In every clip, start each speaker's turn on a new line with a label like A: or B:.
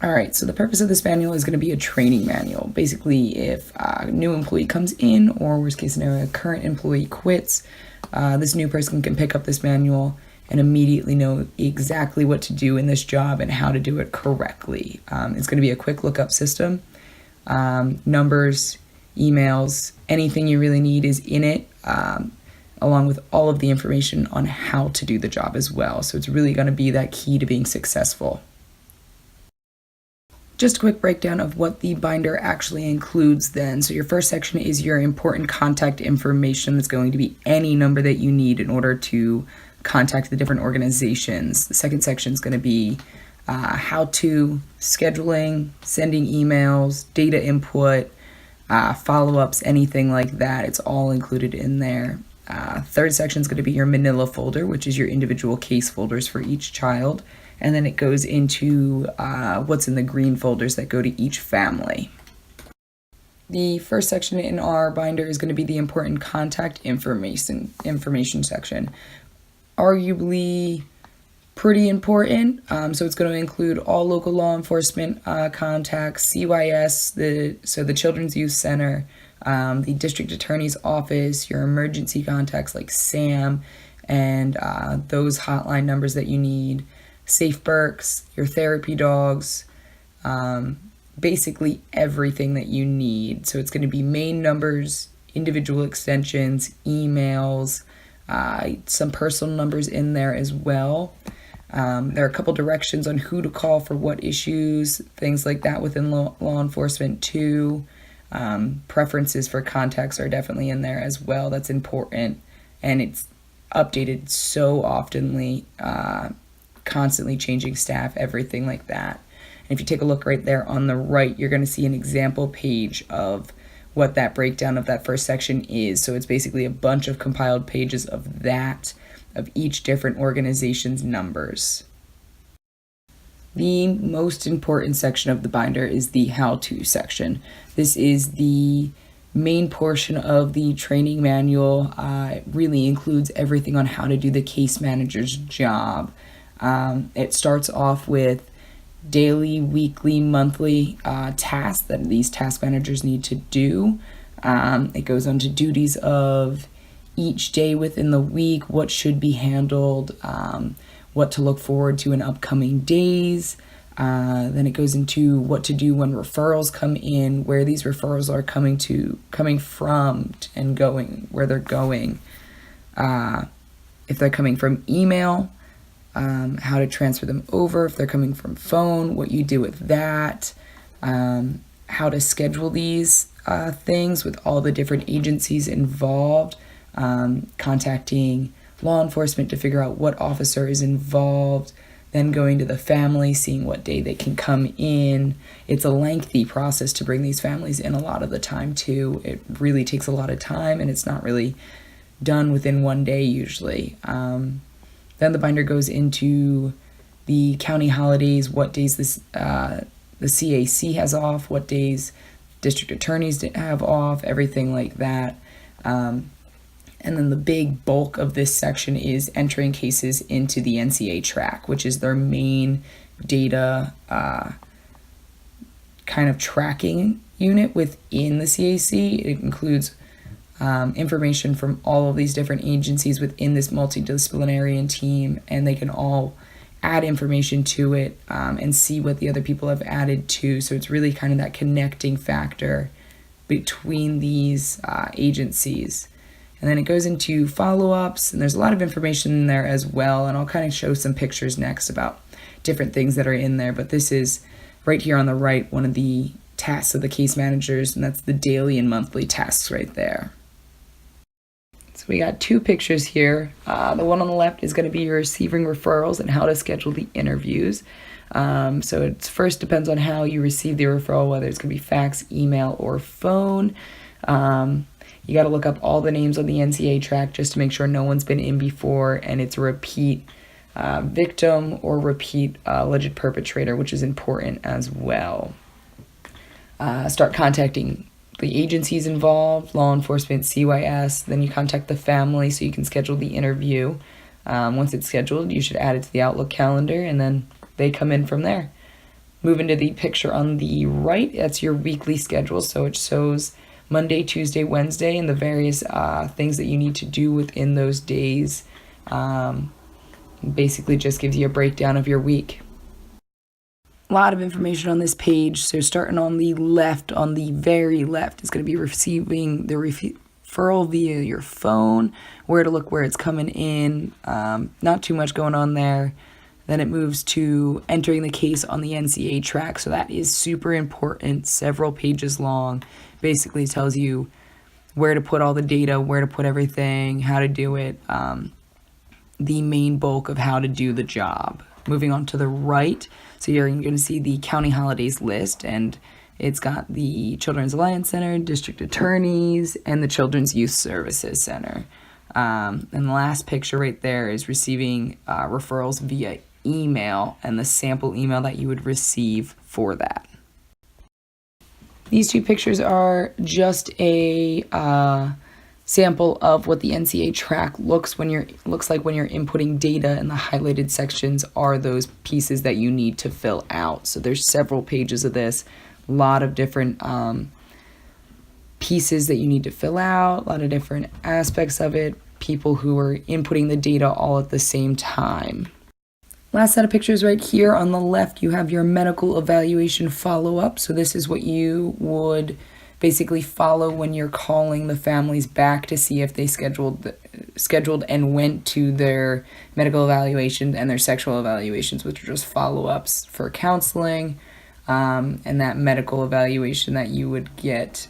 A: All right, so the purpose of this manual is going to be a training manual. Basically, if a new employee comes in, or worst case scenario, a current employee quits, this new person can pick up this manual and immediately know exactly what to do in this job and how to do it correctly. It's going to be a quick lookup system. Numbers, emails, anything you really need is in it, along with all of the information on how to do the job as well. So it's really going to be that key to being successful. Just a quick breakdown of what the binder actually includes then. So your first section is your important contact information. That's going to be any number that you need in order to contact the different organizations. The second section is going to be how to, scheduling, sending emails, data input, follow-ups, anything like that. It's all included in there. Third section is going to be your manila folder, which is your individual case folders for each child. And then it goes into what's in the green folders that go to each family. The first section in our binder is going to be the important contact information section. Arguably pretty important. So it's going to include all local law enforcement contacts, CYS, so the Children's Youth Center, the district attorney's office, your emergency contacts like SAM, and those hotline numbers that you need. Safe Berks, your therapy dogs, basically everything that you need. So it's going to be main numbers, individual extensions, emails, some personal numbers in there as well. There are a couple directions on who to call for what issues, things like that within law enforcement too. Preferences for contacts are definitely in there as well. That's important, and it's updated so oftenly. Constantly changing staff, everything like that. And if you take a look right there on the right, you're going to see an example page of what that breakdown of that first section is. So it's basically a bunch of compiled pages of that, of each different organization's numbers. The most important section of the binder is the how-to section. This is the main portion of the training manual. It really includes everything on how to do the case manager's job. It starts off with daily, weekly, monthly tasks that these task managers need to do. It goes on to duties of each day within the week, what should be handled, what to look forward to in upcoming days. Then it goes into what to do when referrals come in, where these referrals are coming from and going, where they're going. If they're coming from email, how to transfer them over. If they're coming from phone, what you do with that, how to schedule these things with all the different agencies involved, contacting law enforcement to figure out what officer is involved, then going to the family, seeing what day they can come in. It's a lengthy process to bring these families in a lot of the time too. It really takes a lot of time, and it's not really done within one day usually. Then the binder goes into the county holidays, what days the CAC has off, what days district attorneys have off, everything like that. And then the big bulk of this section is entering cases into the NCA track, which is their main data kind of tracking unit within the CAC. It includes information from all of these different agencies within this multidisciplinary team, and they can all add information to it and see what the other people have added to. So it's really kind of that connecting factor between these agencies. And then it goes into follow-ups, and there's a lot of information in there as well, and I'll kind of show some pictures next about different things that are in there. But this is right here on the right, one of the tasks of the case managers, and that's the daily and monthly tasks right there. So we got two pictures here. The one on the left is going to be your receiving referrals and how to schedule the interviews. So it first depends on how you receive the referral, whether it's going to be fax, email, or phone. You got to look up all the names on the NCA track just to make sure no one's been in before and it's a repeat victim or repeat alleged perpetrator, which is important as well. Start contacting the agencies involved, law enforcement, CYS. Then you contact the family so you can schedule the interview. Once it's scheduled, you should add it to the Outlook calendar, and then they come in from there. Moving to the picture on the right, that's your weekly schedule. So it shows Monday, Tuesday, Wednesday, and the various things that you need to do within those days. Basically just gives you a breakdown of your week. A lot of information on this page. So starting on the left, on the very left, is going to be receiving the referral via your phone, where to look where it's coming in. Not too much going on there. Then it moves to entering the case on the NCA track. So that is super important, several pages long. Basically tells you where to put all the data, where to put everything, how to do it, the main bulk of how to do the job. Moving on to the right, so you're going to see the county holidays list, and it's got the Children's Alliance Center, District Attorneys, and the Children's Youth Services Center. And the last picture right there is receiving referrals via email and the sample email that you would receive for that. These two pictures are just a sample of what the NCA track looks like when you're inputting data, and the highlighted sections are those pieces that you need to fill out. So there's several pages of this, a lot of different pieces that you need to fill out, a lot of different aspects of it, people who are inputting the data all at the same time. Last set of pictures right here on the left, you have your medical evaluation follow-up. So this is what you would basically follow when you're calling the families back to see if they scheduled and went to their medical evaluation and their sexual evaluations, which are just follow-ups for counseling, and that medical evaluation that you would get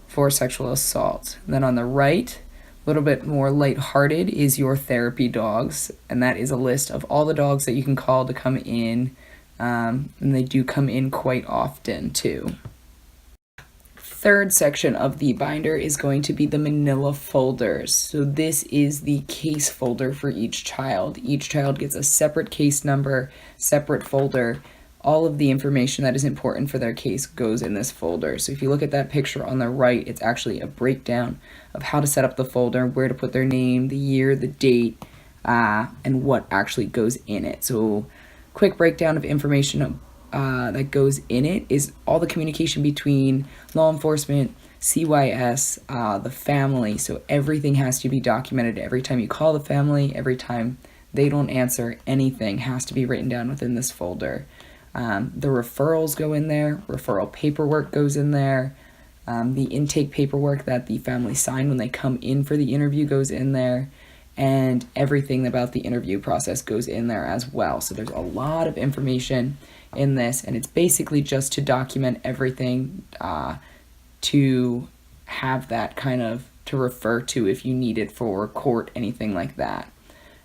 A: for sexual assault. And then on the right, a little bit more lighthearted, is your therapy dogs, and that is a list of all the dogs that you can call to come in, and they do come in quite often too. Third section of the binder is going to be the manila folders. So this is the case folder for each child. Each child gets a separate case number, separate folder. All of the information that is important for their case goes in this folder. So if you look at that picture on the right, it's actually a breakdown of how to set up the folder, where to put their name, the year, the date, and what actually goes in it. So quick breakdown of information that goes in it is all the communication between law enforcement, CYS, the family. So everything has to be documented. Every time you call the family, every time they don't answer, anything has to be written down within this folder. The referrals go in there, referral paperwork goes in there, the intake paperwork that the family sign when they come in for the interview goes in there, and everything about the interview process goes in there as well. So there's a lot of information in this, and it's basically just to document everything, to have that kind of to refer to if you need it for court, anything like that.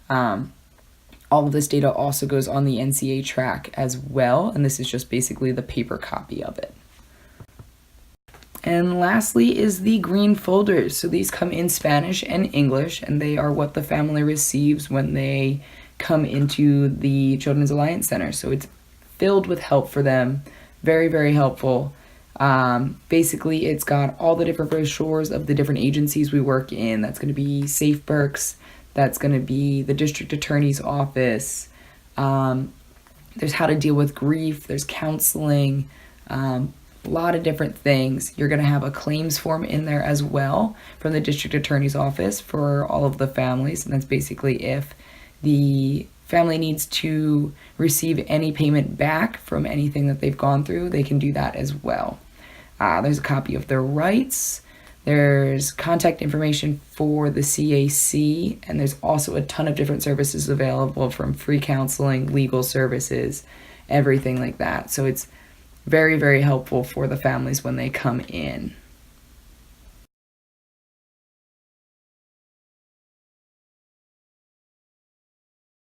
A: All of this data also goes on the NCA track as well, and this is just basically the paper copy of it. And lastly is the green folders. So these come in Spanish and English, and they are what the family receives when they come into the Children's Alliance Center. So it's filled with help for them, very, very helpful. Basically, it's got all the different brochures of the different agencies we work in. That's going to be Safe Berks, that's going to be the district attorney's office. There's how to deal with grief, there's counseling, a lot of different things. You're going to have a claims form in there as well from the district attorney's office for all of the families, and that's basically if the family needs to receive any payment back from anything that they've gone through, they can do that as well. There's a copy of their rights. There's contact information for the CAC, and there's also a ton of different services available, from free counseling, legal services, everything like that. So it's very, very helpful for the families when they come in.